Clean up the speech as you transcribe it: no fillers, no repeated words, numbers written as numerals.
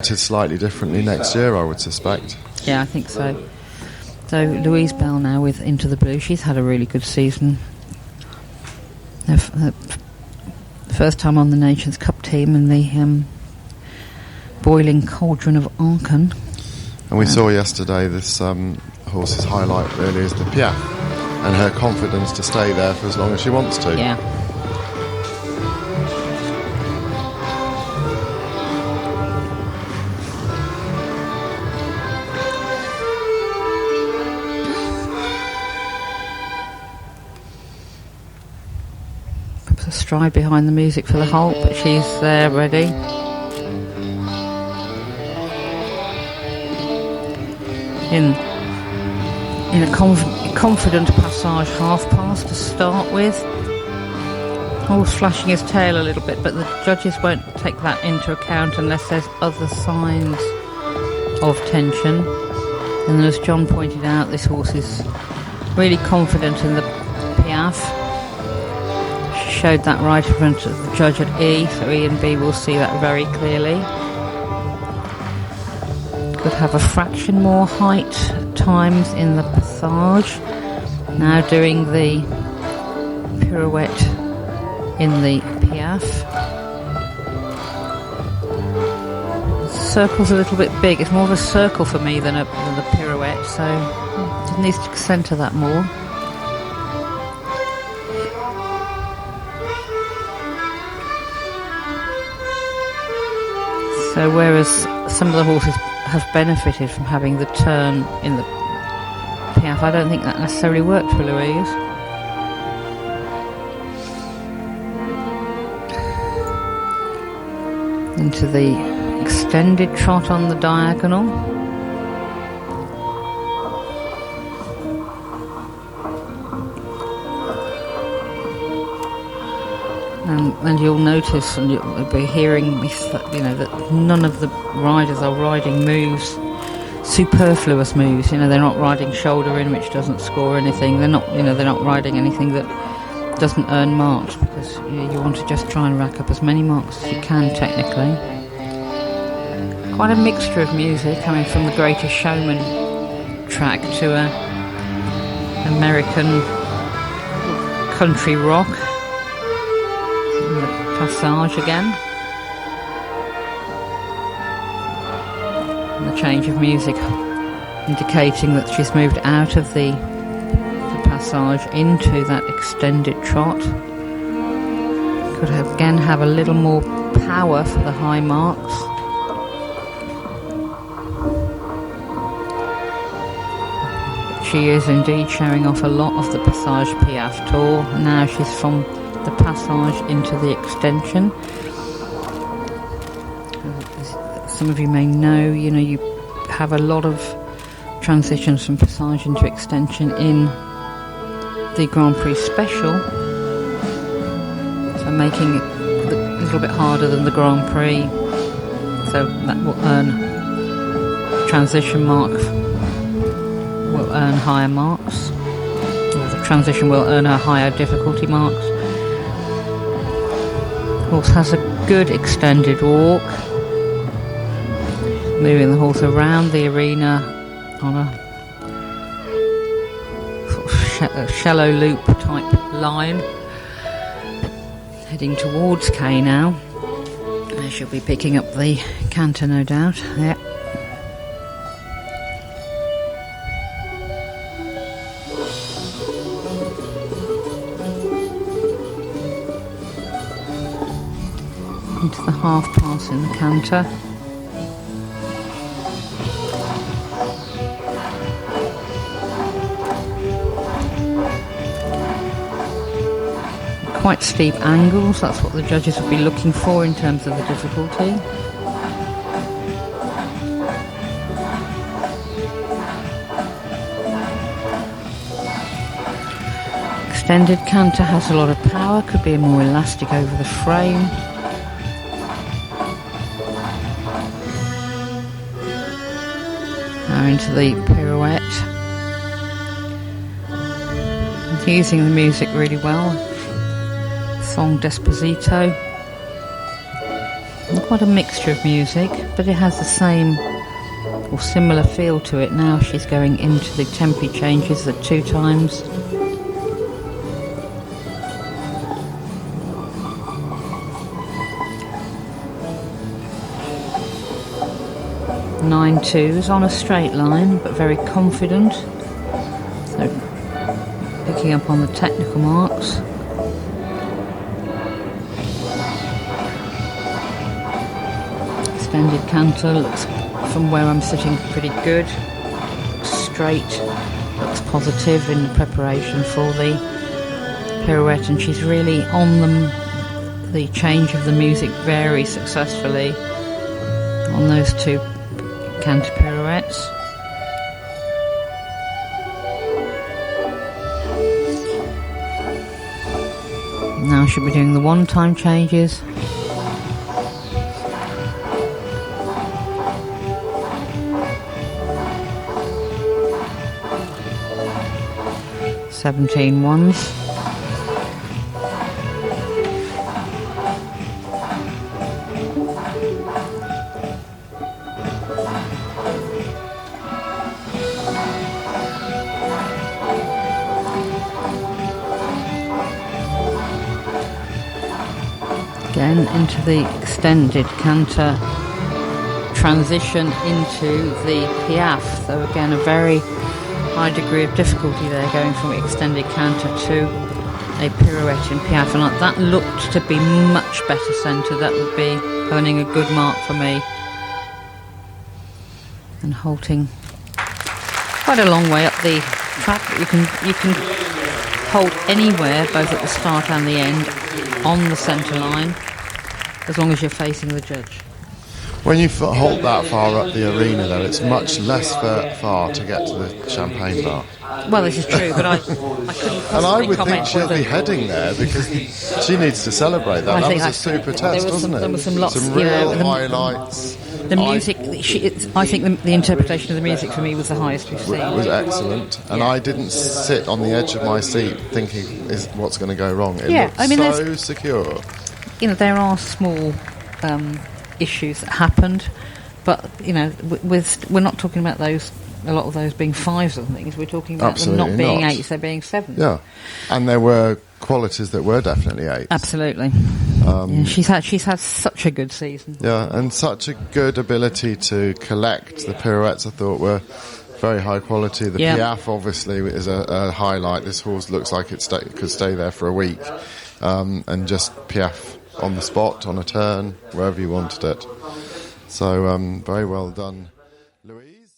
Slightly differently next year, I would suspect. Yeah, I think so. So Louise Bell now with Into the Blue. She's had a really good season. The first time on the Nations Cup team in the boiling cauldron of Aachen. And we saw yesterday this horse's highlight really is the Piaf and her confidence to stay there for as long as she wants to. Yeah. A stride behind the music for the halt, but she's there ready. In a confident passage half pass to start with. Horse flashing his tail a little bit, but the judges won't take that into account unless there's other signs of tension. And as John pointed out, this horse is really confident in the Piaf. Showed that right in front of the judge at E, so E and B will see that very clearly. Could have a fraction more height at times in the passage. Now doing the pirouette in the Piaf. The circle's a little bit big. It's more of a circle for me than the pirouette, so it needs to centre that more. So whereas some of the horses have benefited from having the turn in the Piaf, I don't think that necessarily worked for Louise. Into the extended trot on the diagonal. And you'll notice, and you'll be hearing me, that none of the riders are riding moves, superfluous moves. They're not riding shoulder in, which doesn't score anything. They're not riding anything that doesn't earn marks, because you want to just try and rack up as many marks as you can technically. Quite a mixture of music coming from the Greatest Showman track to American country rock. Passage again. And the change of music indicating that she's moved out of the passage into that extended trot. Could again have a little more power for the high marks. But she is indeed showing off a lot of the Passage Piaf tour. Now she's from the passage into the extension. Some of you may know, you have a lot of transitions from passage into extension in the Grand Prix Special, so making it a little bit harder than the Grand Prix, so that will earn transition mark, will earn higher marks, or the transition will earn her higher difficulty marks. Horse has a good extended walk, moving the horse around the arena on a shallow loop type line, heading towards K now. I shall be picking up the canter, no doubt. Yeah. Into the half pass in the canter. Quite steep angles, that's what the judges would be looking for in terms of the difficulty. Extended canter has a lot of power, could be more elastic over the frame. Now into the pirouette. Using the music really well. Song Desposito. quite a mixture of music, but it has the same or similar feel to it. Now she's going into the tempi changes at 2 times. Nine twos on a straight line, but very confident. So picking up on the technical marks. Extended canter looks, from where I'm sitting, pretty good. Straight looks positive in the preparation for the pirouette, and she's really on the change of the music very successfully on those 2 canter pirouettes. Now she'll be doing the 1-time changes. Seventeen ones. Again into the extended canter transition into the piaffe. So again, a very high degree of difficulty there, going from extended canter to a pirouette in piaffe, and that looked to be much better centred. That would be earning a good mark for me. And halting quite a long way up the track, but you can halt anywhere, both at the start and the end, on the centre line, as long as you're facing the judge. When you halt that far up the arena, though, it's much less far to get to the champagne bar. Well, this is true, but I couldn't possibly And I would comment think she'll be heading there, because she needs to celebrate that. That was a super test, wasn't it? There was some lots, some real highlights. The music, I think the interpretation of the music for me was the highest we've seen. It was excellent, and I didn't sit on the edge of my seat thinking, what's going to go wrong? It looked so secure. There are small issues that happened, but we're not talking about those. A lot of those being 5s and things. We're talking about Absolutely them not being not. 8s; they're being 7s. Yeah, and there were qualities that were definitely 8s. Absolutely. She's had such a good season. Yeah, and such a good ability to collect the pirouettes. I thought were very high quality. The piaffe obviously is a highlight. This horse looks like it could stay there for a week, and just piaffe on the spot, on a turn, wherever you wanted it. So very well done, Louise.